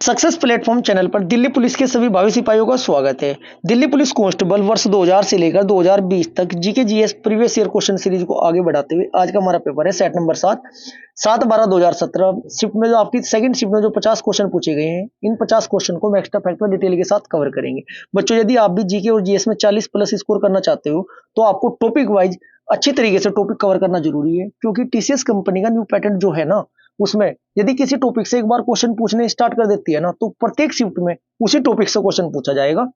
Success platform channel पर Delhi police के सभी भावी सिपाहियों का स्वागत है। दिल्ली पुलिस कांस्टेबल वर्ष 2000 से लेकर 2020 तक GK GS previous year question series को आगे बढ़ाते हुए आज का हमारा पेपर है सेट नंबर 7/12/2017 शिफ्ट में जो आपकी सेकंड शिफ्ट में जो 50 क्वेश्चन पूछे गए हैं, इन 50 क्वेश्चन को हम एक्स्ट्रा फैक्टर डिटेल के साथ कवर करेंगे। बच्चों, यदि आप भी जीके और जीएस में 40 प्लस स्कोर करना चाहते हो तो आपको टॉपिक वाइज अच्छी तरीके से टॉपिक कवर करना जरूरी है, क्योंकि टीसीएस कंपनी का न्यू पैटर्न जो है ना, उसमें यदि किसी टॉपिक से एक बार क्वेश्चन पूछने स्टार्ट कर देती है ना, तो प्रत्येक शिफ्ट में उसी टॉपिक से क्वेश्चन पूछा जाएगा।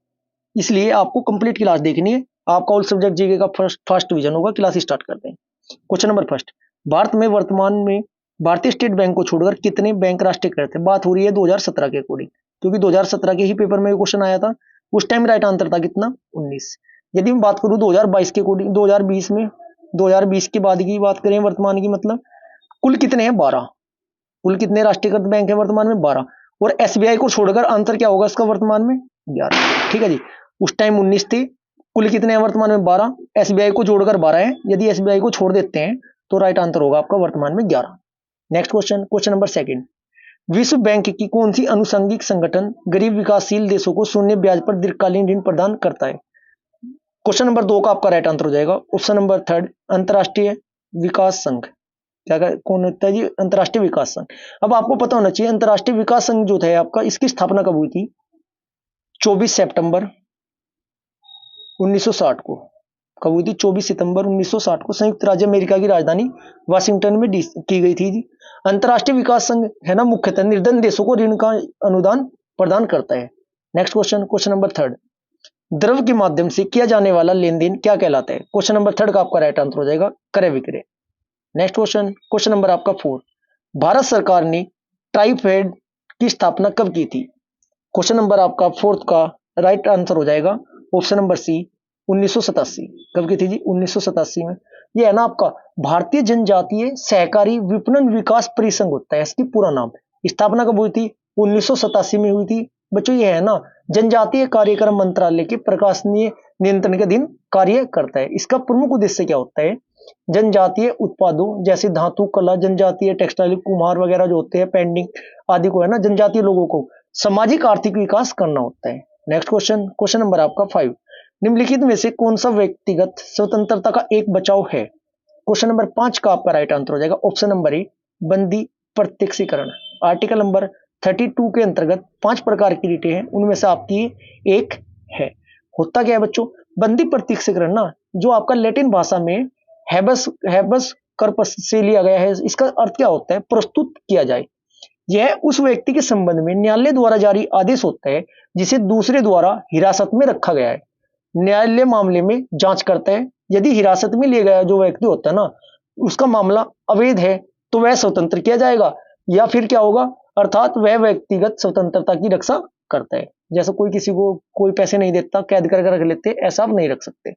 इसलिए आपको कंप्लीट क्लास देखनी है। आपका ऑल सब्जेक्ट जीके का फर्स्ट डिवीजन होगा। क्लास स्टार्ट करते हैं। क्वेश्चन नंबर फर्स्ट, भारत में वर्तमान में भारतीय स्टेट बैंक को छोड़कर कितने बैंक राष्ट्रीयकृत है? बात हो रही है 2017 के अकॉर्डिंग, क्योंकि 2017 के ही पेपर में क्वेश्चन आया था। उस टाइम राइट आंसर था कितना? 19। यदि मैं बात करूं 2022 के अकॉर्डिंग, 2020 में 2020 के बाद की बात करें वर्तमान की, मतलब कुल कितने हैं? 12। कुल कितने राष्ट्रीयकृत बैंक है वर्तमान में? 12। और एसबीआई को छोड़कर आंसर क्या होगा इसका वर्तमान में? 11। ठीक है जी। उस टाइम 19 थे। कुल कितने हैं वर्तमान में? 12। एसबीआई को जोड़कर 12 है। यदि एसबीआई को छोड़ देते हैं तो राइट आंसर होगा आपका वर्तमान में 11। Next question, question number second, विश्व बैंक की कौन सी अनुषंगिक संगठन गरीब विकासशील देशों को शून्य ब्याज पर दीर्घकालीन ऋण प्रदान करता है? क्वेश्चन नंबर 2 का आपका राइट आंसर हो जाएगा ऑप्शन नंबर थर्ड, अंतरराष्ट्रीय विकास संघ। क्या कौन होता है जी? अंतरराष्ट्रीय विकास संघ। अब आपको पता होना चाहिए अंतरराष्ट्रीय विकास संघ जो है आपका, इसकी स्थापना कब हुई थी? 24 सितंबर 1960 को। कब हुई थी? 24 सितंबर 1960 को संयुक्त राज्य अमेरिका की राजधानी वाशिंगटन में की गई थी जी। अंतरराष्ट्रीय विकास संघ है ना, मुख्यतः निर्धन देशों को ऋण का अनुदान प्रदान करता है। Next question, question number third, द्रव्य के माध्यम से किया जाने वाला लेन देन क्या कहलाता है? क्वेश्चन नंबर थर्ड का आपका राइट आंसर हो जाएगा क्रय विक्रय। नेक्स्ट क्वेश्चन, क्वेश्चन नंबर आपका 4, भारत सरकार ने ट्राइफेड की स्थापना कब की थी? क्वेश्चन नंबर आपका 4 का राइट आंसर हो जाएगा ऑप्शन नंबर सी, 1987। कब की थी जी? 1987 में। ये है ना आपका भारतीय जनजातीय सहकारी विपणन विकास परिसंघ होता है इसकी पूरा नाम। स्थापना कब हुई थी? 1987 में हुई थी। बच्चों, ये है ना जनजातीय कार्यक्रम मंत्रालय के प्रशासनीय नियंत्रण के अधीन कार्य करता है। इसका प्रमुख उद्देश्य क्या होता है? जनजातीय उत्पादों जैसे धातु कला, जनजातीय टेक्सटाइल, कुम्हार वगैरह जो होते हैं, पेंटिंग आदि को है ना, जनजातीय लोगों को सामाजिक आर्थिक विकास करना होता है। नेक्स्ट क्वेश्चन, क्वेश्चन नंबर आपका 5, निम्नलिखित में से कौन सा व्यक्तिगत स्वतंत्रता का एक बचाव है? क्वेश्चन नंबर 5 का आपका राइट आंसर हो जाएगा ऑप्शन नंबर ए, बंदी प्रत्यक्षीकरण। आर्टिकल नंबर 32 के अंतर्गत 5 प्रकार की रीटें हैं, उनमें से आपकी एक है। होता क्या है बच्चों? बंदी प्रत्यक्षीकरण ना, जो आपका लैटिन भाषा में हैबस कर्पस से लिया गया है। इसका अर्थ क्या होता है? प्रस्तुत किया जाए। यह उस व्यक्ति के संबंध में न्यायालय द्वारा जारी आदेश होता है जिसे दूसरे द्वारा हिरासत में रखा गया है। न्यायालय मामले में जांच करता है। यदि हिरासत में लिया गया जो व्यक्ति होता है ना, उसका मामला अवैध है तो वह स्वतंत्र किया जाएगा, या फिर क्या होगा, अर्थात वह व्यक्तिगत स्वतंत्रता की रक्षा करता है। जैसे कोई किसी को कोई पैसे नहीं देता, कैद करके रख लेते, ऐसा आप नहीं रख सकते।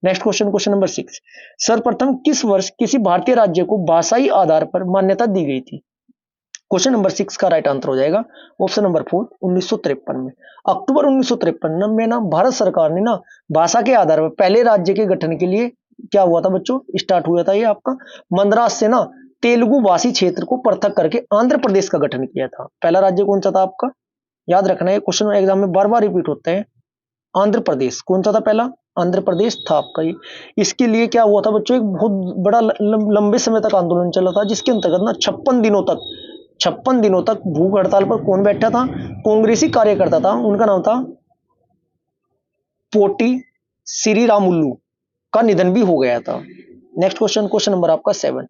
नेक्स्ट क्वेश्चन, क्वेश्चन नंबर 6, सर्वप्रथम किस वर्ष किसी भारतीय राज्य को भाषाई आधार पर मान्यता दी गई थी? क्वेश्चन नंबर 6 का राइट आंसर हो जाएगा ऑप्शन नंबर 4, 1953 में। अक्टूबर 1953 में ना भारत सरकार ने ना भाषा के आधार पर पहले राज्य के गठन के लिए क्या हुआ था बच्चों? स्टार्ट हुआ था ये आपका मद्रास से ना तेलुगु भाषी क्षेत्र को पृथक करके आंध्र प्रदेश का गठन किया था। पहला राज्य कौन सा था आपका? याद रखना है, क्वेश्चन एग्जाम में बार बार रिपीट होते हैं। आंध्र प्रदेश कौन सा था? पहला आंध्र प्रदेश था आपका ये। इसके लिए क्या हुआ था बच्चों? एक बहुत बड़ा लंबे समय तक आंदोलन चला था, जिसके अंतर्गत ना 56 दिनों तक भूख हड़ताल पर कौन बैठा था? कांग्रेसी कार्यकर्ता था, उनका नाम था पोटी श्रीरामुलु, का निधन भी हो गया था। नेक्स्ट क्वेश्चन, क्वेश्चन नंबर आपका 7,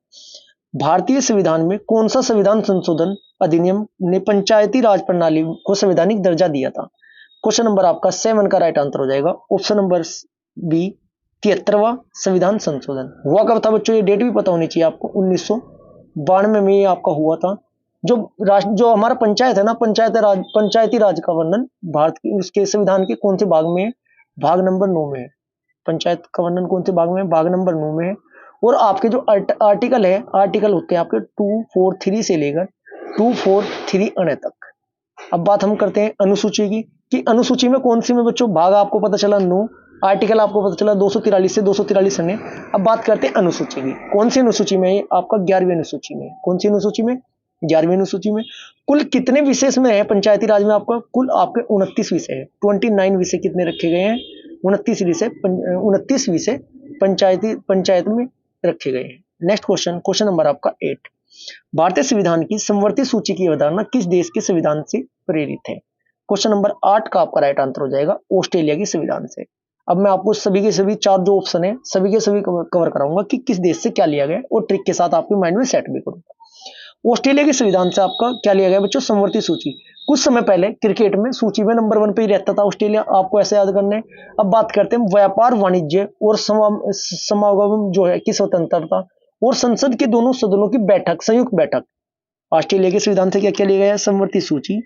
भारतीय संविधान में कौन सा संविधान संशोधन अधिनियम ने पंचायती राज प्रणाली को संवैधानिक दर्जा दिया था? क्वेश्चन नंबर आपका 7 का राइट आंसर हो जाएगा ऑप्शन नंबर बी, 73वां संविधान संशोधन। हुआ कब था बच्चों? ये डेट भी पता होनी चाहिए आपको। 1992 में ये आपका हुआ था। जो हमारा पंचायत है ना, पंचायती राज का वर्णन भारत की उसके संविधान के कौन से भाग में है? भाग नंबर 9 में है। पंचायत का वर्णन कौन से भाग में है? भाग नंबर 9 में है। और आपके जो आर्टिकल है, आर्टिकल होते हैं आपके 243 से लेकर 243 अन्य तक। अब बात हम करते हैं अनुसूची की, कि अनुसूची में कौन सी में बच्चों? भाग आपको पता चला 9, आर्टिकल आपको पता चला 243 से 243 अन्य। अब बात करते हैं अनुसूची की, कौन सी अनुसूची में? आपका 11वीं अनुसूची में। कौन सी अनुसूची में? 11वीं अनुसूची में। कुल कितने विषय में है पंचायती राज में आपका? कुल आपके 29 विषय है। 29 विषय कितने रखे गए हैं? 29 विषय पंचायत में रखे गए हैं। नेक्स्ट क्वेश्चन, क्वेश्चन नंबर आपका 8। भारतीय संविधान की समवर्ती सूची की अवधारणा किस देश के संविधान से प्रेरित है? क्वेश्चन नंबर 8 का आपका राइट आंसर हो जाएगा ऑस्ट्रेलिया के संविधान से। अब मैं आपको सभी के सभी 4 जो ऑप्शन है सभी के सभी कवर कराऊंगा कि किस देश से क्या लिया गया और ट्रिक के साथ आपके माइंड में सेट भी करूंगा। ऑस्ट्रेलिया के संविधान से आपका क्या लिया गया बच्चों? समवर्ती सूची। कुछ समय पहले क्रिकेट में सूची में नंबर 1 पे ही रहता था ऑस्ट्रेलिया, आपको ऐसे याद करना है। अब बात करते हैं व्यापार, वाणिज्य और समागम जो है की स्वतंत्रता और संसद के दोनों सदनों की बैठक, संयुक्त बैठक। ऑस्ट्रेलिया के संविधान से क्या क्या लिया गया है? समवर्ती सूची।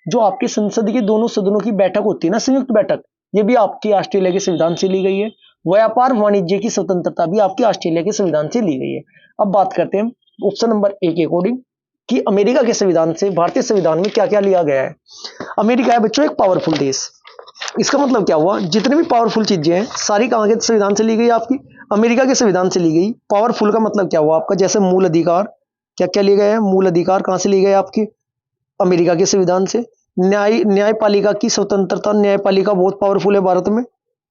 जो आपके संसद के दोनों सदनों की बैठक होती है ना, संयुक्त बैठक, ये भी आपकी ऑस्ट्रेलिया के संविधान से ली गई है। व्यापार वाणिज्य की स्वतंत्रता भी आपकी ऑस्ट्रेलिया के संविधान से ली गई है। अब बात करते हैं ऑप्शन नंबर 1 के अकॉर्डिंग कि अमेरिका के संविधान से भारतीय संविधान में क्या क्या लिया गया है। अमेरिका है बच्चों एक पावरफुल देश। इसका मतलब क्या हुआ? जितनी भी पावरफुल चीजें हैं सारी कहां के संविधान से ली गई? आपकी अमेरिका के संविधान से ली गई। पावरफुल का मतलब क्या हुआ आपका? जैसे मूल अधिकार, क्या क्या लिए गए हैं? मूल अधिकार कहां से लिए गए आपकी? अमेरिका के संविधान से। न्यायपालिका की स्वतंत्रता, न्यायपालिका बहुत पावरफुल है भारत में,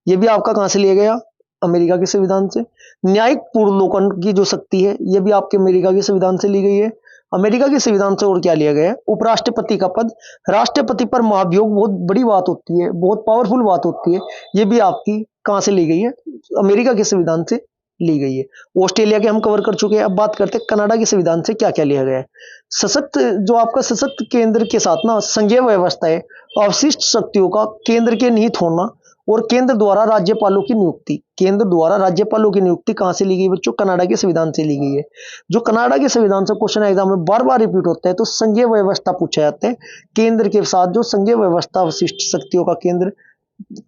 यह भी आपका कहां से लिया गया? अमेरिका के संविधान से। न्यायिक पूर्वलोकन की जो शक्ति है यह भी आपके अमेरिका के संविधान से ली गई है। अमेरिका के संविधान से और क्या लिया गया है? उपराष्ट्रपति का पद, राष्ट्रपति पर महाभियोग बहुत बड़ी बात होती है, बहुत पावरफुल बात होती है, यह भी आपकी कहां से ली गई है? अमेरिका के संविधान से ली गई है। ऑस्ट्रेलिया के हम कवर कर चुके हैं। अब बात करते हैं कनाडा के संविधान से क्या क्या लिया गया है। सशक्त, जो आपका सशक्त केंद्र के साथ ना संघीय व्यवस्था है, अवशिष्ट शक्तियों का केंद्र के निहित होना और केंद्र द्वारा राज्यपालों की नियुक्ति। केंद्र द्वारा राज्यपालों की नियुक्ति कहां से ली गई बच्चों? कनाडा के संविधान से ली गई है। जो कनाडा के संविधान से क्वेश्चन एग्जाम में बार बार रिपीट होता है तो संघीय व्यवस्था पूछा जाता है। केंद्र के साथ जो संघीय व्यवस्था अवशिष्ट शक्तियों का केंद्र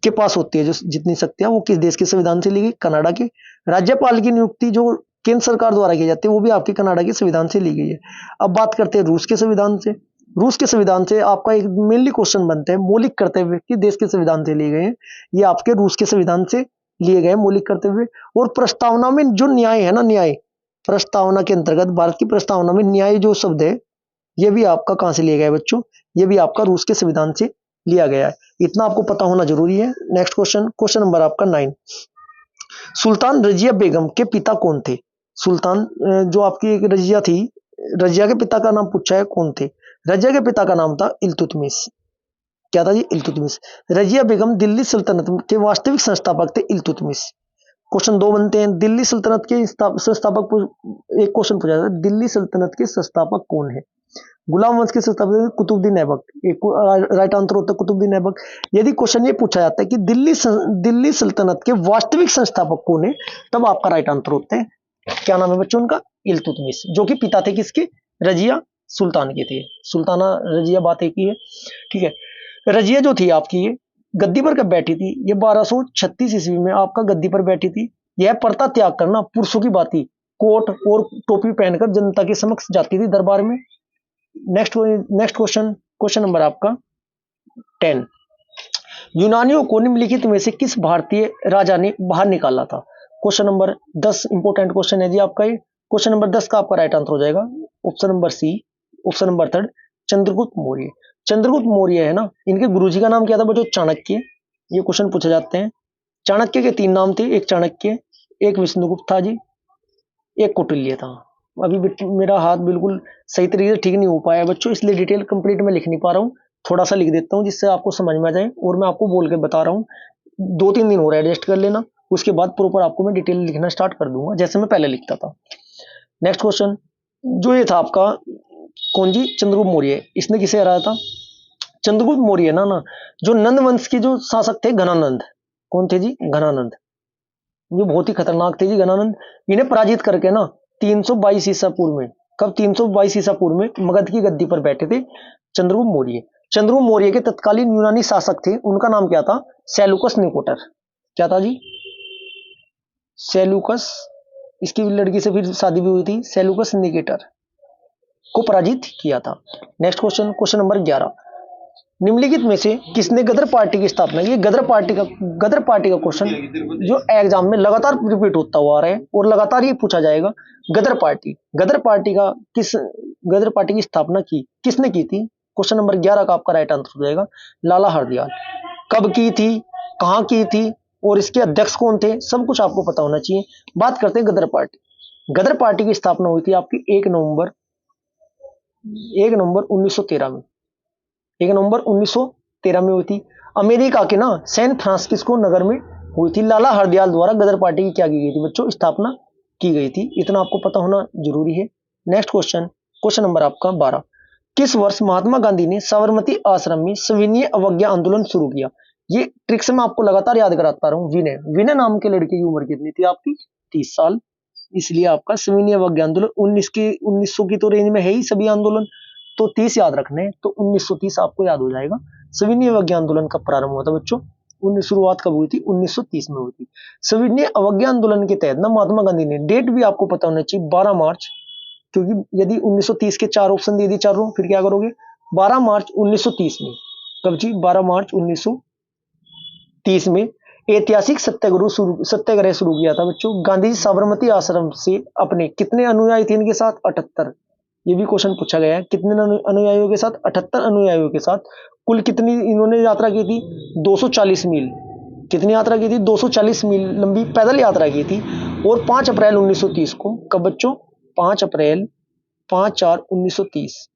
के पास होती है, जो जितनी शक्तियां, वो किस देश के संविधान से ली गई? कनाडा के। राज्यपाल की नियुक्ति जो केंद्र सरकार द्वारा की जाती है वो भी आपकी कनाडा के संविधान से ली गई है। अब बात करते हैं रूस के संविधान से। रूस के संविधान से आपका एक मेनली क्वेश्चन बनता है मौलिक कर्तव्य किस देश के संविधान से लिए गए हैं? ये आपके रूस के संविधान से लिए गए मौलिक कर्तव्य। और प्रस्तावना में जो न्याय है ना, न्याय प्रस्तावना के अंतर्गत, भारत की प्रस्तावना में न्याय जो शब्द है ये भी आपका कहां से लिया गया है बच्चों? ये भी आपका रूस के संविधान से लिया गया है। इतना आपको पता होना जरूरी है। नेक्स्ट क्वेश्चन, क्वेश्चन नंबर आपका 9। सुल्तान रजिया बेगम के पिता कौन थे? सुल्तान जो आपकी एक रजिया थी, रजिया के पिता का नाम पूछा है, कौन थे? रजिया के पिता का नाम था इल्तुतमिश। क्या था जी? इल्तुतमिश। रजिया बेगम दिल्ली सल्तनत के वास्तविक संस्थापक थे इल्तुतमिश। क्वेश्चन 2 बनते हैं। दिल्ली सल्तनत के संस्थापक, एक क्वेश्चन पूछा जाता है दिल्ली सल्तनत के संस्थापक कौन है? गुलाम वंश के संस्थापक कुतुबुद्दीन ऐबक। एक राइट आंसर होता है कुतुबुद्दीन ऐबक। यदि क्वेश्चन ये पूछा जाता है कि दिल्ली सल्तनत के वास्तविक संस्थापक कौन है, तब आपका राइट आंसर होता है, क्या नाम है बच्चों उनका? इल्तुतमिश, जो कि पिता थे किसके? रजिया सुल्तान के थे। सुल्ताना रजिया बात एक ही है, ठीक है। रजिया जो थी आपकी ये गद्दी पर कब बैठी थी? ये 1236 ईस्वी में आपका गद्दी पर बैठी थी। यह पर्दा त्याग करना पुरुषों की बात थी। कोट और टोपी पहनकर जनता के समक्ष जाती थी दरबार में। नेक्स्ट क्वेश्चन, क्वेश्चन नंबर आपका 10। यूनानियों को निम्नलिखित में से किस भारतीय राजा ने बाहर निकाला था? क्वेश्चन नंबर 10 इंपोर्टेंट क्वेश्चन है जी आपका ये। क्वेश्चन नंबर 10 का आपका राइट आंसर हो जाएगा option number C, option number 3 Chandragupta Maurya. Chandragupta Maurya है ना, इनके गुरुजी का नाम क्या था बच्चों? चाणक्य। ये क्वेश्चन पूछे जाते हैं। चाणक्य के 3 नाम थे, एक चाणक्य, एक विष्णुगुप्त था जी, एक कौटिल्य था। अभी मेरा हाथ बिल्कुल सही तरीके से ठीक नहीं हो पाया बच्चों, इसलिए डिटेल कंप्लीट में लिख नहीं पा रहा हूँ। थोड़ा सा लिख देता हूँ जिससे आपको समझ में आ जाए, और मैं आपको बोल के बता रहा हूँ। 2-3 दिन हो रहा है, एडजस्ट कर लेना, उसके बाद प्रॉपर आपको मैं डिटेल लिखना स्टार्ट कर दूंगा जैसे मैं पहले लिखता था। नेक्स्ट क्वेश्चन जो ये था आपका, कौन जी? चंद्रगुप्त मौर्य। इसने किसे हराया था? चंद्रगुप्त मौर्य ना जो नंद वंश के जो शासक थे घनानंद। कौन थे जी? घनानंद। ये बहुत ही खतरनाक थे जी घनानंद। इन्हें पराजित करके ना 322 ईसा पूर्व में, कब? 322 ईसा पूर्व में मगध की गद्दी पर बैठे थे चंद्रगुप्त मौर्य। चंद्रगुप्त मौर्य के तत्कालीन यूनानी शासक थे, उनका नाम क्या था? Seleucus Nicator. क्या था जी? सेलुकस। इसकी लड़की से फिर शादी भी हुई थी, सेलुकस निकेटर को पराजित किया था। Next question, question number 11। निम्नलिखित में से किसने गदर पार्टी की स्थापना की? गदर पार्टी का क्वेश्चन जो एग्जाम में लगातार रिपीट होता हुआ आ रहा है और लगातार ये पूछा जाएगा। गदर पार्टी की स्थापना किसने की थी? क्वेश्चन नंबर 11 का आपका राइट आंसर हो जाएगा लाला हरदयाल। कब की थी, कहां की थी और इसके अध्यक्ष कौन थे, सब कुछ आपको पता होना चाहिए। बात करते हैं गदर पार्टी की स्थापना हुई थी आपकी 1 नवंबर 1913 में। 1 नवंबर 1913 में हुई थी। अमेरिका के सैन फ्रांसिस्को नगर में हुई थी। लाला हरदयाल द्वारा गदर पार्टी की क्या की गई थी बच्चों? स्थापना की गई थी। इतना आपको पता होना जरूरी है। नेक्स्ट क्वेश्चन नंबर आपका 12। किस वर्ष महात्मा गांधी ने साबरमती आश्रम में सविनय अवज्ञा आंदोलन शुरू किया? ये ट्रिक्स मैं आपको लगातार याद कराता रहा हूं। विनय नाम के लड़के की उम्र कितनी थी आपकी? 30 साल। इसलिए आपका सविनय अवज्ञा आंदोलन 1900 की तो रेंज में है ही सभी आंदोलन, तो 30 याद रखने, तो 1930 आपको याद हो जाएगा। सविनय अवज्ञा आंदोलन का प्रारंभ हुआ था बच्चों? शुरुआत कब हुई थी? 1930 में हुई थी। सविनय अवज्ञा आंदोलन के तहत महात्मा गांधी ने, डेट भी आपको पता होना चाहिए, 12 मार्च, क्योंकि यदि 1930 के 4 ऑप्शन दे दिए चारों, फिर क्या करोगे? 12 मार्च 1930 में। कब जी? 12 मार्च 1930 में ऐतिहासिक सत्याग्रह शुरू किया था बच्चों। गांधी जी साबरमती आश्रम से अपने कितने अनुयायी थे इनके साथ? 78। ये भी क्वेश्चन पूछा गया है। कितने अनुयायियों के साथ? 78 अनुयायियों के साथ। कुल कितनी इन्होंने यात्रा की थी? 240 मील। कितनी यात्रा की थी? 240 मील लंबी पैदल यात्रा की थी। और 5 अप्रैल 1930 को, कब बच्चों? 5 अप्रैल 5/4/1930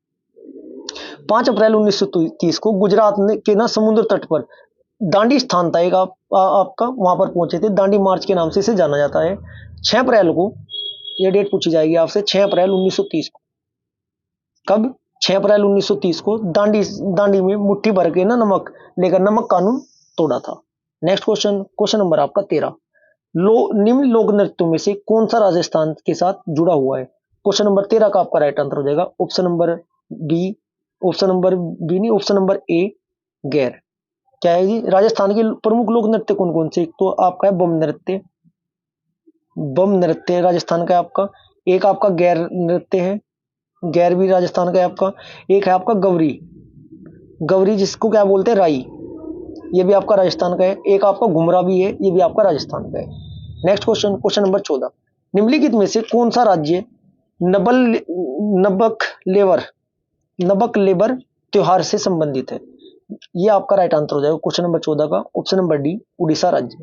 5 अप्रैल 1930 को गुजरात के समुद्र तट पर दांडी स्थान था एक आपका, वहां पर पहुंचे थे। दांडी मार्च के नाम से इसे जाना जाता है। 6 अप्रैल को, यह डेट पूछी जाएगी आपसे, 6 अप्रैल 1930 को। कब? 6 अप्रैल 1930 को दांडी में मुट्ठी भर के नमक लेकर नमक कानून तोड़ा था। नेक्स्ट क्वेश्चन नंबर आपका 13। निम्न लोक नृत्यों में से कौन सा राजस्थान के साथ जुड़ा हुआ है? क्वेश्चन नंबर 13 का आपका राइट आंसर हो जाएगा ऑप्शन नंबर बी नहीं, ऑप्शन नंबर ए गैर। क्या है जी? राजस्थान के प्रमुख लोक नृत्य कौन कौन से? एक तो आपका है बम नृत्य राजस्थान का आपका। एक आपका गैर नृत्य है, गैर भी राजस्थान का है आपका। एक है आपका गवरी जिसको क्या बोलते हैं? राई, ये भी आपका राजस्थान का है। एक आपका घुमरा भी है, ये भी आपका राजस्थान का है। Next question number 14। निम्नलिखित में से कौन सा राज्य नबक लेबर त्योहार से संबंधित है? ये आपका राइट आंसर हो जाएगा क्वेश्चन नंबर 14 का ऑप्शन नंबर डी उड़ीसा राज्य।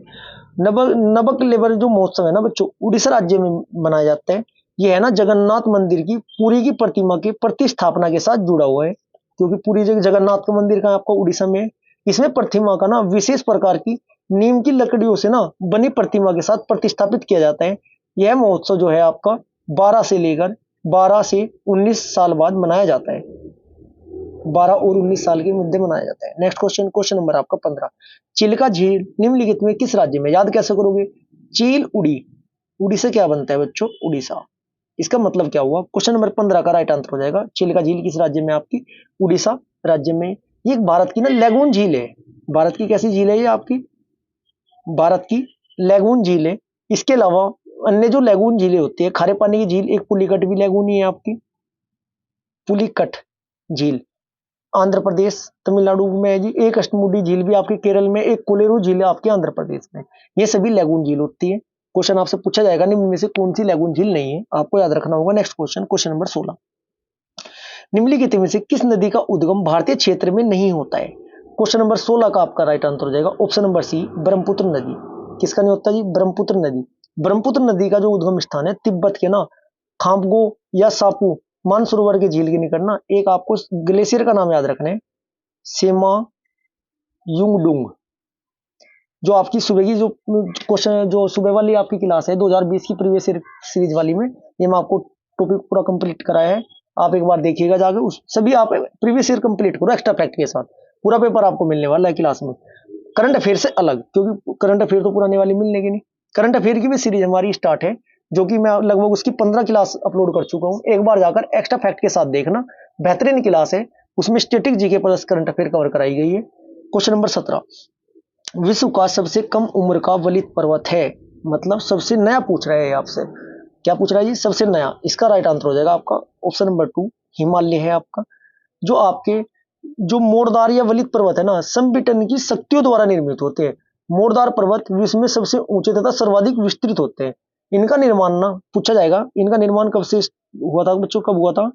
नबक लेबर जो महोत्सव है ना बच्चों, उड़ीसा राज्य में मनाया जाता है। ये है जगन्नाथ मंदिर की पुरी की प्रतिमा की प्रतिस्थापना के साथ जुड़ा हुआ है, क्योंकि पुरी जगन्नाथ का मंदिर का आपका उड़ीसा में। इसमें प्रतिमा का विशेष प्रकार की नीम की लकड़ियों से बनी प्रतिमा के साथ प्रतिस्थापित किया जाता है। यह महोत्सव जो है आपका 12 से 19 साल बाद मनाया जाता है। 12 और 19 साल के मध्य मनाया जाता है। नेक्स्ट क्वेश्चन नंबर आपका 15। चिल्का झील निम्नलिखित में किस राज्य में? याद कैसे करोगे? चील उड़ी से क्या बनता है बच्चों? उड़ीसा। इसका मतलब क्या हुआ? क्वेश्चन नंबर 15 का राइट आंसर हो जाएगा चिल्का झील किस राज्य में? आपकी उड़ीसा राज्य में। ये भारत की लैगून झील है। भारत की कैसी झील है ये? आपकी भारत की लैगून झील है। इसके अलावा अन्य जो लैगून झीलें होती है, खारे पानी की झील, एक पुलिकट भी लैगून ही है आपकी, पुलिकट झील आंध्र प्रदेश तमिलनाडु में है जी। एक अष्टमुडी झील भी आपके केरल में, एक कोलेरू झील आपके आंध्र प्रदेश में। ये सभी लैगून झील होती है। क्वेश्चन आपसे पूछा जाएगा निम्न में से कौन सी लैगून झील नहीं है, आपको याद रखना होगा। Next question number 16। निम्नलिखित में से किस नदी का उद्गम भारतीय क्षेत्र में नहीं होता है? क्वेश्चन नंबर 16 का आपका राइट आंसर हो जाएगा ऑप्शन नंबर सी ब्रह्मपुत्र नदी। किसका नहीं होता जी? ब्रह्मपुत्र नदी। ब्रह्मपुत्र नदी का जो उद्गम स्थान है तिब्बत के खाम्बगो या सापू मानसरोवर के झील के निकट एक आपको ग्लेशियर का नाम याद रखना है, सेमा युंगडुंग। जो आपकी सुबह की जो क्वेश्चन जो सुबह वाली आपकी क्लास है 2020 की प्रीवियस ईयर सीरीज वाली में, ये मैं आपको टॉपिक पूरा कंप्लीट कराया है। आप एक बार देखिएगा जाके, उस सभी आप प्रीवियस ईयर कंप्लीट करो एक्स्ट्रा फैक्ट के साथ। पूरा पेपर आपको मिलने वाला है क्लास में, करंट अफेयर से अलग, क्योंकि करंट अफेयर तो पुराने वाली मिलने की नहीं। करंट अफेयर की भी सीरीज हमारी स्टार्ट है, जो कि मैं लगभग उसकी 15 क्लास अपलोड कर चुका हूं। एक बार जाकर एक्स्ट्रा फैक्ट के साथ देखना, बेहतरीन क्लास है। उसमें static GK plus current affair cover कराई गई है। Question number 17। विश्व का सबसे कम उम्र का वलित पर्वत है, मतलब सबसे नया पूछ रहा है आपसे। क्या पूछ रहा है जी? सबसे नया। इसका राइट आंसर हो जाएगा आपका ऑप्शन नंबर 2 हिमालय है आपका। जो आपके जो मोरदार या वलित पर्वत है ना, संपीड़न की शक्तियों द्वारा निर्मित होते हैं। मोरदार पर्वत विश्व में सबसे ऊंचे तथा सर्वाधिक विस्तृत होते हैं। इनका निर्माण ना पूछा जाएगा, इनका निर्माण कब से हुआ था बच्चों, कब हुआ था?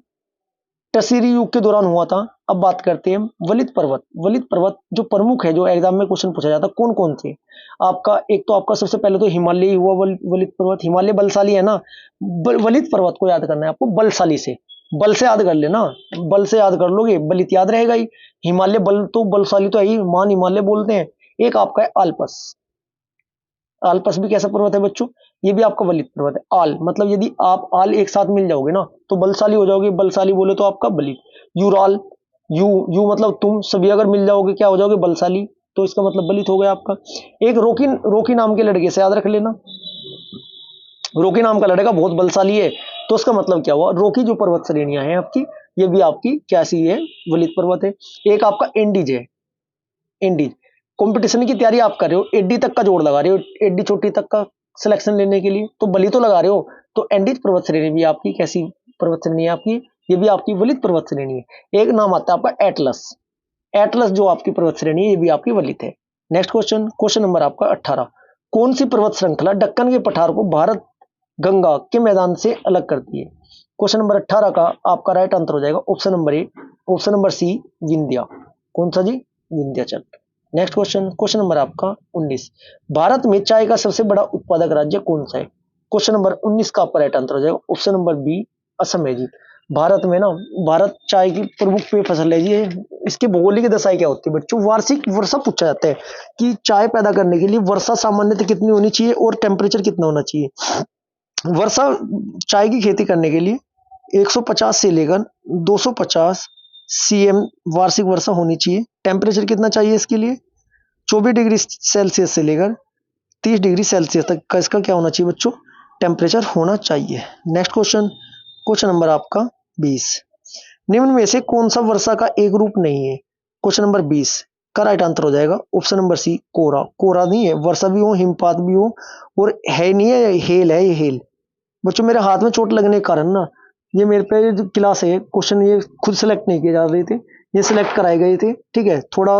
टर्शियरी युग के दौरान हुआ था। अब बात करते हैं वलित पर्वत। वलित पर्वत जो प्रमुख है, जो एग्जाम में क्वेश्चन पूछा जाता है, कौन कौन से? आपका एक तो आपका सबसे पहले तो हिमालय हुआ वलित पर्वत। हिमालय बलशाली है ना, वलित पर्वत को याद करना है आपको बलशाली से, बल से याद कर लेना, बल से याद कर लोगे, बलित याद रहेगा ही। हिमालय बल तो बलशाली तो है ही, मान हिमालय बोलते हैं। एक आपका है आल्पस। आल्पस भी कैसा पर्वत है बच्चों? ये भी आपका वलित पर्वत है। आल मतलब यदि आप आल एक साथ मिल जाओगे ना तो बलशाली हो जाओगे, बलशाली बोले तो आपका बलित। यूराल, यू यू मतलब तुम, सभी अगर मिल जाओगे क्या हो जाओगे? बलशाली, तो इसका मतलब बलित हो गया आपका। एक रोकी, रोकी नाम के लड़के से याद रख लेना, रोकी नाम का लड़का बहुत बलशाली है, तो उसका मतलब क्या हुआ? रोकी जो पर्वत श्रेणियां हैं आपकी, ये भी आपकी क्या सी है? वलित पर्वत है। एक आपका एंडीज है। एंडीज कंपटीशन की तैयारी आप कर रहे हो, एडी तक का जोड़ लगा रहे हो, एडी चोटी तक का सिलेक्शन लेने के लिए, तो बलि तो लगा रहे हो। तो एंडीज पर्वत श्रेणी भी आपकी कैसी पर्वत श्रेणी है आपकी? ये भी आपकी वलित पर्वत श्रेणी है। एक नाम आता है आपका एटलस। एटलस जो आपकी पर्वत श्रेणी है, ये भी आपकी वलित है। नेक्स्ट क्वेश्चन, क्वेश्चन नंबर आपका 18। कौन सी पर्वत श्रृंखला दक्कन के पठार को भारत गंगा के मैदान से अलग करती है? क्वेश्चन नंबर 18 का आपका राइट आंसर हो जाएगा option number A, option number C Vindhya. कौन सा जी? Vindhyachal. Next question, question number आपका 19। भारत में चाय का सबसे बड़ा उत्पादक राज्य कौन सा है? क्वेश्चन नंबर 19 का आपका राइट आंसर हो जाएगा ऑप्शन नंबर बी, असम है जी। भारत में ना, भारत चाय की प्रमुख पेय फसल है जी। इसकी भौगोलिक दशाएं क्या होती है बच्चों? वार्षिक वर्षा पूछा जाता है कि चाय पैदा करने के लिए वर्षा सामान्यतः कितनी होनी चाहिए और टेम्परेचर कितना होना चाहिए। वर्षा चाय की खेती करने के लिए 150 से लेकर 250 सीएम वार्षिक वर्षा होनी चाहिए। टेम्परेचर कितना चाहिए इसके लिए? 24 डिग्री सेल्सियस से लेकर 30 डिग्री सेल्सियस तक का इसका क्या होना चाहिए बच्चों? टेम्परेचर होना चाहिए। नेक्स्ट क्वेश्चन, क्वेश्चन नंबर आपका 20। निम्न में से कौन सा वर्षा का एक रूप नहीं है? क्वेश्चन नंबर 20 का राइट आंसर हो जाएगा ऑप्शन नंबर सी, कोरा। कोरा नहीं है, वर्षा भी हो, हिमपात भी हो, और है नहीं है, हेल है ये, हेल। बच्चों मेरे हाथ में चोट लगने के कारण ना, ये मेरे पे जो क्लास है क्वेश्चन ये खुद सेलेक्ट नहीं किए जा रहे थे, ये सिलेक्ट कराए गए थे। ठीक है, थोड़ा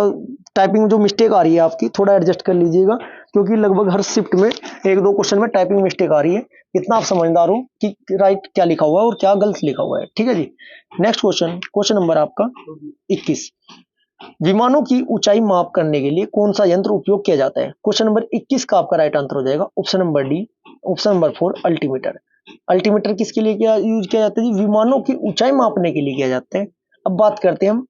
टाइपिंग जो मिस्टेक आ रही है आपकी, थोड़ा एडजस्ट कर लीजिएगा, क्योंकि लगभग हर शिफ्ट में एक दो क्वेश्चन में टाइपिंग मिस्टेक आ रही है। इतना आप समझदार हो कि राइट क्या लिखा हुआ है और क्या गलत लिखा हुआ है। ठीक है जी। नेक्स्ट क्वेश्चन, क्वेश्चन नंबर आपका 21। विमानों की ऊंचाई माप करने के लिए कौन सा यंत्र उपयोग किया जाता है? क्वेश्चन नंबर 21 का आपका राइट आंसर हो जाएगा option number D, option number 4 altimeter. Altimeter किसके लिए क्या यूज किया जाता है जी? विमानों की ऊंचाई मापने के लिए किया जाता है। अब बात करते हैं हम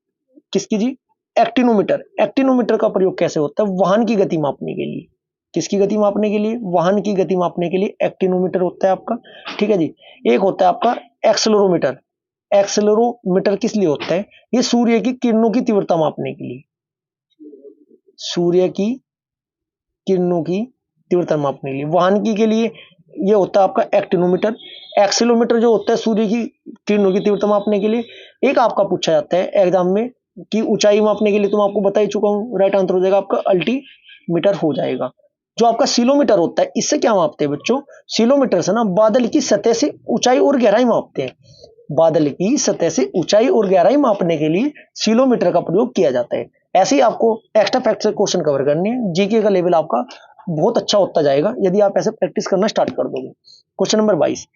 किसकी जी? एक्टिनोमीटर। एक्टिनोमीटर का प्रयोग कैसे होता है? वाहन की गति मापने के लिए। किसकी गति मापने के लिए? वाहन की गति मापने के लिए एक्टिनोमीटर होता है आपका। ठीक है जी। एक होता है आपका एक्सेलरोमीटर। एक्सेलरोमीटर किस लिए होता है? ये सूर्य की किरणों की तीव्रता मापने के लिए, सूर्य की किरणों की तीव्रता मापने के लिए। वाहन की के लिए ये होता है आपका एक्टिनोमीटर। एक्सेलोमीटर जो होता है सूर्य की किरणों की तीव्रता मापने के लिए। एक आपका पूछा जाता है एग्जाम में कि ऊंचाई मापने के लिए, तो मैं आपको बता ही चुका हूं, राइट आंसर हो जाएगा आपका अल्टीमीटर हो जाएगा। जो आपका सीलोमीटर होता है, इससे क्या मापते हैं बच्चों? सीलोमीटर से ना बादल की सतह से ऊंचाई और गहराई मापते हैं। बादल की सतह से ऊंचाई और गहराई मापने के लिए सीलोमीटर का प्रयोग किया जाता है। ऐसे ही आपको एक्स्ट्रा फैक्ट से क्वेश्चन कवर करने हैं। जीके का लेवल आपका बहुत अच्छा होता जाएगा यदि आप ऐसे प्रैक्टिस करना स्टार्ट कर दोगे। Question number 22।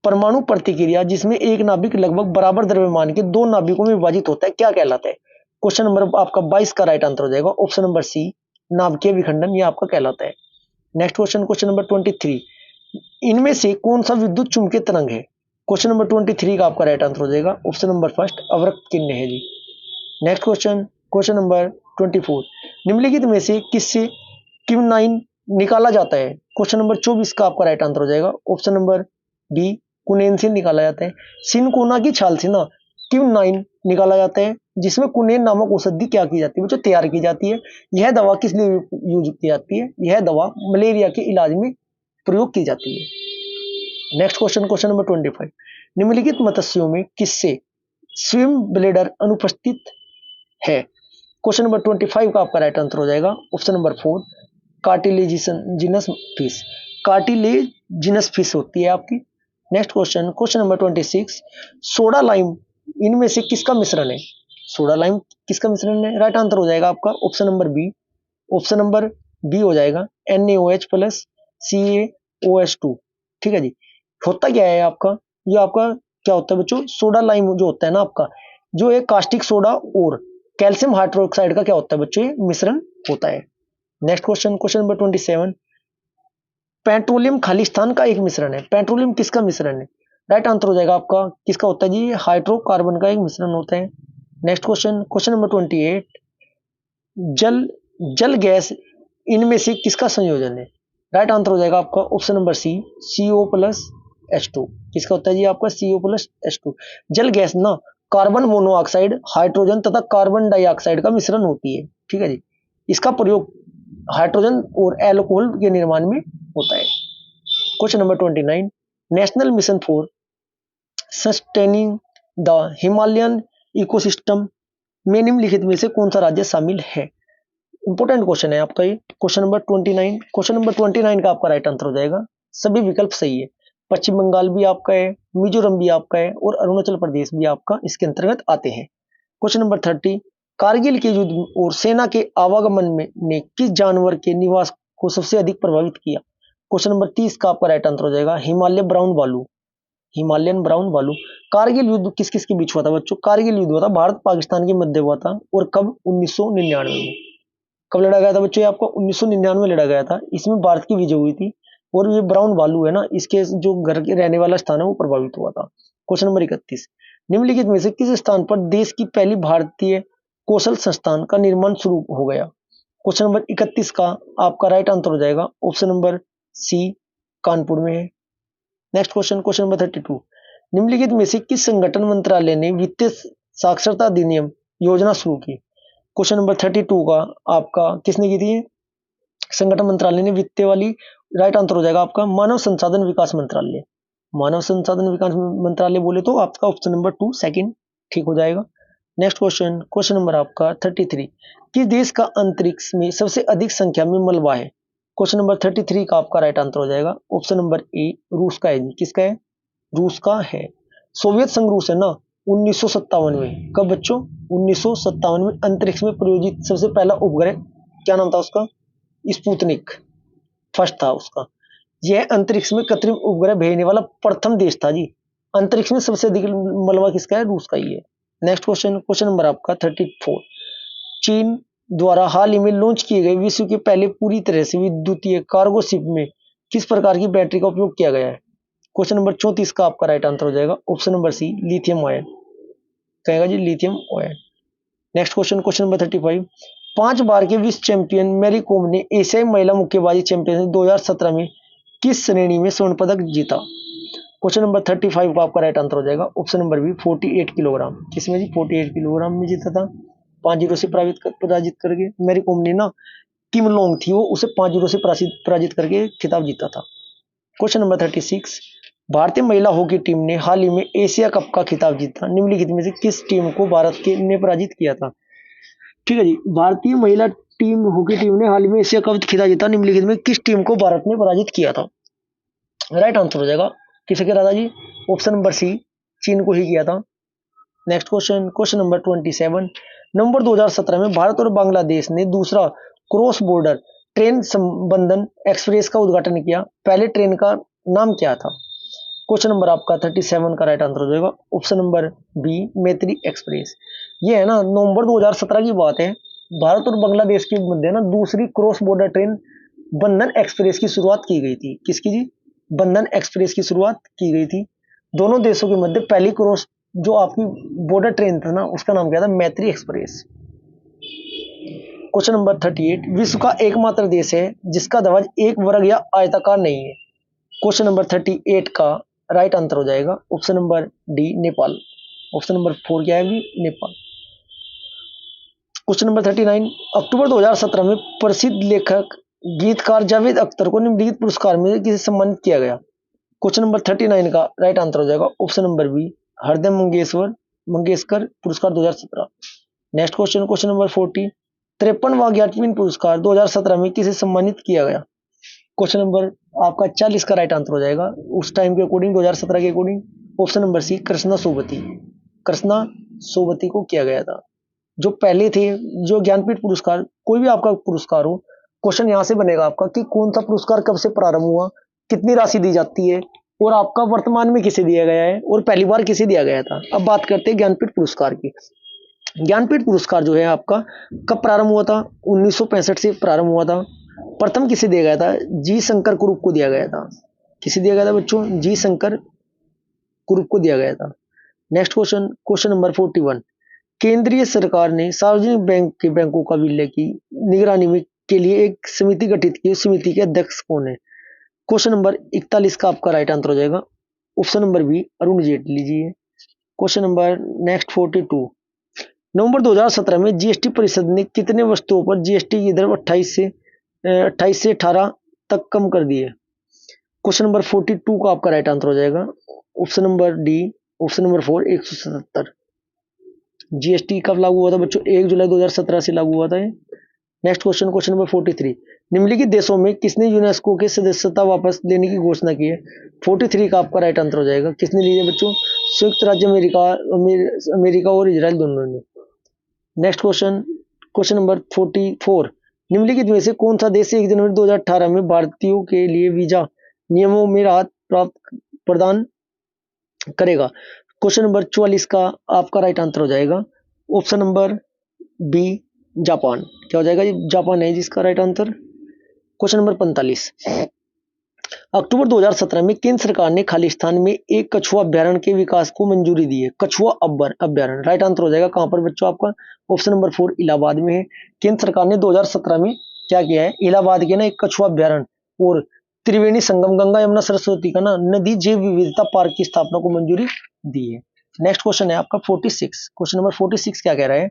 परमाणु प्रतिक्रिया जिसमें एक नाभिक लगभग बराबर द्रव्यमान के दो नाभिकों में विभाजित होता है, क्या कहलाता है? क्वेश्चन नंबर आपका 22 का राइट आंसर हो जाएगा ऑप्शन नंबर सी, नाभिकीय विखंडन, ये आपका कहलाता है। Next question, question number 23। इनमें से कौन सा विद्युत चुंबकीय तरंग है? क्वेश्चन नंबर 23 का आपका राइट आंसर हो जाएगा ऑप्शन नंबर फर्स्ट, अवृक्त किरण है जी। Next question, question number 24। निम्नलिखित में से किससे क्विनाइन निकाला जाता है? क्वेश्चन नंबर 24 का आपका राइट आंसर हो जाएगा ऑप्शन नंबर बी, कुनेन से निकाला जाता है। सिनकोना की छाल से ना क्विनाइन निकाला जाता है, जिसमें कुनेन नामक औषधि क्या की जाती है बच्चों? तैयार की जाती है। यह दवा किस लिए यूज की जाती है? यह दवा मलेरिया के इलाज में प्रयोग की जाती है। Next question, question number 25। निम्नलिखित मत्स्यों में किससे स्विम ब्लेडर अनुपस्थित है? क्वेश्चन नंबर 25 का आपका राइट आंसर हो जाएगा option number 4, cartilaginous fish. Cartilaginous fish होती है आपकी। Next question, question number 26। Soda lime इनमें से किसका मिश्रण है? सोडा लाइम किसका मिश्रण है? राइट आंसर हो जाएगा आपका option number B. Option number B हो जाएगा NaOH प्लस CaOH2। ठीक है जी। होता क्या है आपका, ये आपका क्या होता है बच्चों, सोडा लाइम जो होता है ना आपका, जो एक कास्टिक सोडा और कैल्शियम हाइड्रोक्साइड का क्या होता है बच्चों, ये मिश्रण होता है। Next question, question number 27, petroleum Khalistan का एक मिश्रण है। पेट्रोलियम किसका मिश्रण है? राइट आंसर हो जाएगा आपका किसका होता है जी, हाइड्रोकार्बन का एक मिश्रण होता है। नेक्स्ट क्वेश्चन, क्वेश्चन नंबर 28, जल जल गैस इनमें से किसका संयोजन है? राइट आंसर हो जाएगा आपका option number C, CO plus H2। किसका होता है जी आपका CO प्लस H2। जल गैस ना कार्बन मोनोऑक्साइड, हाइड्रोजन तथा कार्बन डाइऑक्साइड का मिश्रण होती है। ठीक है जी। इसका प्रयोग हाइड्रोजन और एल्कोहल के निर्माण में होता है। Question number 29, national mission for sustaining the Himalayan ecosystem में निम्नलिखित में से कौन सा राज्य शामिल है? इंपॉर्टेंट क्वेश्चन है आपका ये क्वेश्चन नंबर 29। क्वेश्चन नंबर 29 का आपका राइट आंसर हो जाएगा, सभी विकल्प सही है। पश्चिम बंगाल भी आपका है, मिजोरम भी आपका है और अरुणाचल प्रदेश भी आपका इसके अंतर्गत आते हैं। क्वेश्चन नंबर 30, कारगिल के युद्ध और सेना के आवागमन में ने किस जानवर के निवास को सबसे अधिक प्रभावित किया? क्वेश्चन नंबर 30 का आपका राइट आंसर हो जाएगा हिमालय ब्राउन भालू, हिमालयन ब्राउन भालू। कारगिल युद्ध किस किस के बीच हुआ था बच्चों? कारगिल युद्ध हुआ था भारत पाकिस्तान के मध्य हुआ था, और कब? 1999 में। कब लड़ा गया था बच्चों? आपको 1999 में लड़ा गया था। इसमें भारत की विजय हुई थी, और ये ब्राउन भालू है ना, इसके जो घर के रहने वाला स्थान है वो प्रभावित हुआ था। क्वेश्चन नंबर 31, निम्नलिखित में से किस स्थान पर देश की पहली भारतीय कौशल संस्थान का निर्माण शुरू हो गया? क्वेश्चन नंबर 31 का आपका राइट आंसर हो जाएगा ऑप्शन नंबर सी, कानपुर में है। नेक्स्ट क्वेश्चन, क्वेश्चन नंबर 32, निम्नलिखित में से किस संगठन मंत्रालय ने वित्तीय साक्षरता अधिनियम योजना शुरू की? क्वेश्चन नंबर 32 का आपका किसने की थी? संगठन मंत्रालय ने वित्तीय वाली। राइट आंसर हो जाएगा आपका मानव संसाधन विकास मंत्रालय। मानव संसाधन विकास मंत्रालय बोले तो आपका ऑप्शन नंबर 2 सेकंड ठीक हो जाएगा। नेक्स्ट क्वेश्चन, क्वेश्चन नंबर आपका 33, किस देश का अंतरिक्ष में सबसे अधिक संख्या में मलबा है? क्वेश्चन नंबर 33 का आपका राइट आंसर हो जाएगा ऑप्शन नंबर ए, रूस का है जी। किसका है? रूस का है। सोवियत संघ रूस है ना 1957 में। कब बच्चों? 1957 में अंतरिक्ष में प्रयोजित सबसे पहला उपग्रह, क्या नाम था उसका? स्पुतनिक फर्स्ट था उसका। यह अंतरिक्ष में कृत्रिम उपग्रह भेजने वाला प्रथम देश था जी। अंतरिक्ष में सबसे अधिक मलबा किसका है? रूस का ही है। नेक्स्ट क्वेश्चन, क्वेश्चन नंबर आपका 34, चीन द्वारा हाल ही में लॉन्च किए गए विश्व के पहले पूरी तरह से विद्युतीय कार्गो शिप में किस प्रकार की बैटरी का उपयोग किया गया है? क्वेश्चन नंबर 34 का आपका राइट आंसर हो जाएगा option number C, lithium ion. कहेगा जी lithium ion. Next question, question number 35, 5 बार के विश्व चैंपियन मैरी कॉम ने एशियाई महिला मुक्केबाजी चैंपियनशिप 2017 में किस श्रेणी में स्वर्ण पदक जीता? क्वेश्चन नंबर 35 का आपका राइट आंसर हो जाएगा ऑप्शन नंबर बी, 48 किलोग्राम। किसमें जी? 48 किलोग्राम में जीता था। 5-0 से पराजित करके मैरी कॉम ने ना, किम लोंग थी वो, उसे 5-0 से पराजित करके खिताब जीता था। क्वेश्चन नंबर 36, भारतीय महिला हॉकी टीम ने हाल ही में एशिया कप का खिताब जीता। निम्नलिखित में से किस टीम को भारत के ने पराजित किया था? ठीक है जी। भारतीय महिला टीम हॉकी टीम ने हाल ही में एशिया कप खिताब जीता। निम्नलिखित में किस टीम को भारत ने पराजित किया था? राइट आंसर हो जाएगा किसे किया था जी? ऑप्शन नंबर सी, चीन को ही किया था। नेक्स्ट क्वेश्चन, क्वेश्चन नंबर 27, नवंबर 2017 में भारत और बांग्लादेश ने दूसरा क्रॉस बॉर्डर ट्रेन संबंधन एक्सप्रेस का उद्घाटन किया। पहले ट्रेन का नाम क्या था? क्वेश्चन नंबर आपका 37 का राइट आंसर हो जाएगा ऑप्शन नंबर बी, मैत्री एक्सप्रेस। ये है ना नवंबर 2017 की बात है। भारत और बांग्लादेश के मध्य ना दूसरी क्रॉस बॉर्डर ट्रेन बंधन एक्सप्रेस की शुरुआत की गई थी। किसकी जी? बंधन एक्सप्रेस की शुरुआत की गई थी। दोनों देशों के मध्य पहली क्रॉस जो आपकी बॉर्डर ट्रेन था ना, उसका नाम क्या था? मैत्री एक्सप्रेस। क्वेश्चन नंबर 38, विश्व का एकमात्र देश है जिसका ध्वज एक वर्ग या आयताकार नहीं है। क्वेश्चन नंबर 38 का राइट आंसर हो जाएगा option number D, Nepal. Option number 4 क्या है भी? नेपाल। क्वेश्चन नंबर 39, अक्टूबर 2017 में प्रसिद्ध लेखक गीतकार जावेद अख्तर को निम्नलिखित पुरस्कार में किसे सम्मानित किया गया? क्वेश्चन नंबर 39 का राइट आंसर हो जाएगा ऑप्शन नंबर बी, हृदय मंगेशकर पुरस्कार 2017। नेक्स्ट क्वेश्चन, क्वेश्चन नंबर 40, 53वां ज्ञानपीठ पुरस्कार 2017 में किसे सम्मानित किया गया? क्वेश्चन नंबर आपका 40 का राइट आंसर हो जाएगा उस टाइम के अकॉर्डिंग, 2017 के according, option number C, Krishna Sobti. Krishna Sobti को किया गया था। जो पहले थे, जो ज्ञानपीठ पुरस्कार, कोई भी आपका पुरस्कार हो, क्वेश्चन यहाँ से बनेगा आपका कि कौन सा पुरस्कार कब से प्रारंभ हुआ, कितनी राशि दी जाती है, और आपका वर्तमान में किसे दिया गया है, और पहली बार किसे दिया गया था। अब बात करते हैं ज्ञानपीठ पुरस्कार की। ज्ञानपीठ पुरस्कार जो है आपका कब प्रारंभ हुआ था? 1965 से प्रारंभ हुआ था। प्रथम किसे दिया गया था? जी शंकर कुरूप को दिया गया था। किसे दिया गया था बच्चों? जी शंकर कुरूप को दिया गया था। Next question, question number 41। केंद्रीय सरकार ने सार्वजनिक बैंक के बैंकों का विलय की निगरानी में के लिए एक समिति गठित की। समिति के अध्यक्ष कौन है? क्वेश्चन नंबर 41 का आपका राइट आंसर हो जाएगा option number B, Arun Jaitley ji है। Question number next 42। नवंबर 2017 में जीएसटी परिषद ने कितने वस्तुओं पर जीएसटी की दर 28 से 18 तक कम कर दी है? क्वेश्चन नंबर 42 का आपका राइट आंसर हो जाएगा option number D, option number 4, 177। GST कब लागू हुआ था बच्चों? 1 जुलाई 2017 से लागू हुआ था ये। Next question, question number 43। निम्नलिखित देशों में किसने यूनेस्को के सदस्यता वापस लेने की घोषणा की है? 43 का आपका राइट आंसर हो जाएगा। किसने ली है बच्चों? संयुक्त राज्य अमेरिका और इजराइल दोनों ने। Next question, question number 44। निम्नलिखित में से कौन सा देश 1 जनवरी 2018 में भारतीयों के लिए वीजा नियमों में राहत प्राप्त प्रदान करेगा? क्वेश्चन नंबर 44 का आपका राइट आंसर हो जाएगा ऑप्शन नंबर बी, जापान। क्या हो जाएगा? जापान है जिसका राइट आंसर। Question number 45। अक्टूबर 2017 में केंद्र सरकार ने खालिस्तान में एक कछुआ अभ्यारण्य के विकास को मंजूरी दी है। कछुआ अभ्यारण्य राइट आंसर हो जाएगा कहां पर बच्चों? आपका ऑप्शन नंबर 4, इलाहाबाद में है। केंद्र सरकार ने 2017 में क्या किया है? इलाहाबाद के ना एक कछुआ अभ्यारण्य और त्रिवेणी संगम, गंगा यमुना सरस्वती का ना नदी जैव विविधता पार्क की स्थापना को मंजूरी दी है। नेक्स्ट क्वेश्चन है आपका 46। क्वेश्चन नंबर 46 क्या कह रहा है?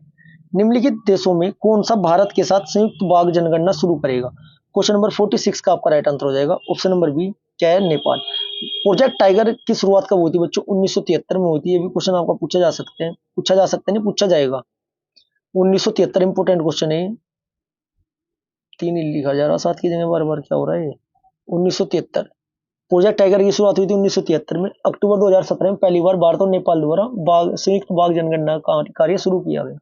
निम्नलिखित देशों में कौन सा भारत के साथ संयुक्त बाघ जनगणना शुरू करेगा? क्वेश्चन नंबर 46 का आपका राइट आंसर हो जाएगा ऑप्शन नंबर बी, क्या है? नेपाल। प्रोजेक्ट टाइगर की शुरुआत कब होती है बच्चों? 1973 में होती है। ये भी क्वेश्चन आपका पूछा जा सकते हैं, नहीं पूछा जाएगा। 1973 इंपोर्टेंट क्वेश्चन है। 3 लिखा जा रहा, 7 की जगह बार बार क्या हो रहा है? 1973 प्रोजेक्ट टाइगर की शुरुआत हुई थी 1973 में। अक्टूबर 2017 में पहली बार भारत और नेपाल द्वारा संयुक्त बाघ जनगणना का कार्य शुरू किया गया।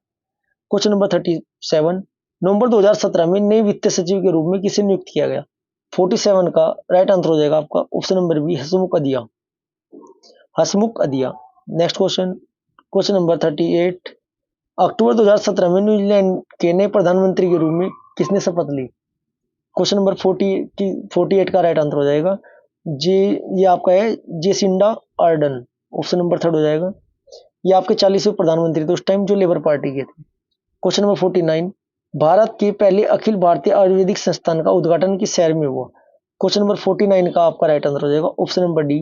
Question number 37। नवंबर 2017 में नए वित्त सचिव के रूप में किसे नियुक्त किया गया? 47 का राइट आंसर हो जाएगा आपका option number B, Hasmukh Adhia. Hasmukh Adhia. Next question, question number 38। अक्टूबर 2017 में न्यूजीलैंड के नए प्रधानमंत्री के रूप में किसने शपथ ली? क्वेश्चन नंबर 48 का राइट आंसर हो जाएगा ये आपका है जेसिंडा आर्डन। ऑप्शन नंबर 3 हो जाएगा। ये आपके 40वें प्रधानमंत्री थे उस टाइम, जो लेबर पार्टी के थे। Question number 49। भारत के पहले अखिल भारतीय आयुर्वेदिक संस्थान का उद्घाटन किस शहर में हुआ? क्वेश्चन नंबर 49 का आपका राइट आंसर हो जाएगा ऑप्शन नंबर डी,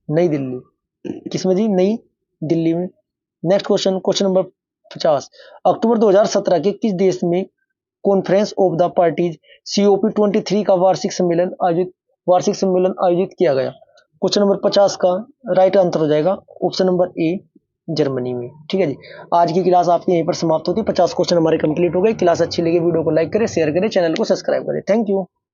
नई दिल्ली। किसमें जी? नई दिल्ली में। Next question, question number 50। अक्टूबर 2017 के किस देश में conference of the parties COP23 का वार्षिक सम्मेलन आयोजित किया गया? क्वेश्चन नंबर 50 का राइट आंसर हो जाएगा ऑप्शन नंबर ए, जर्मनी में। ठीक है जी, आज की क्लास आपकी यहीं पर समाप्त होती है। 50 क्वेश्चन हमारे कंप्लीट हो गए। क्लास अच्छी लगी वीडियो को लाइक करें, शेयर करें, चैनल को सब्सक्राइब करें। Thank you.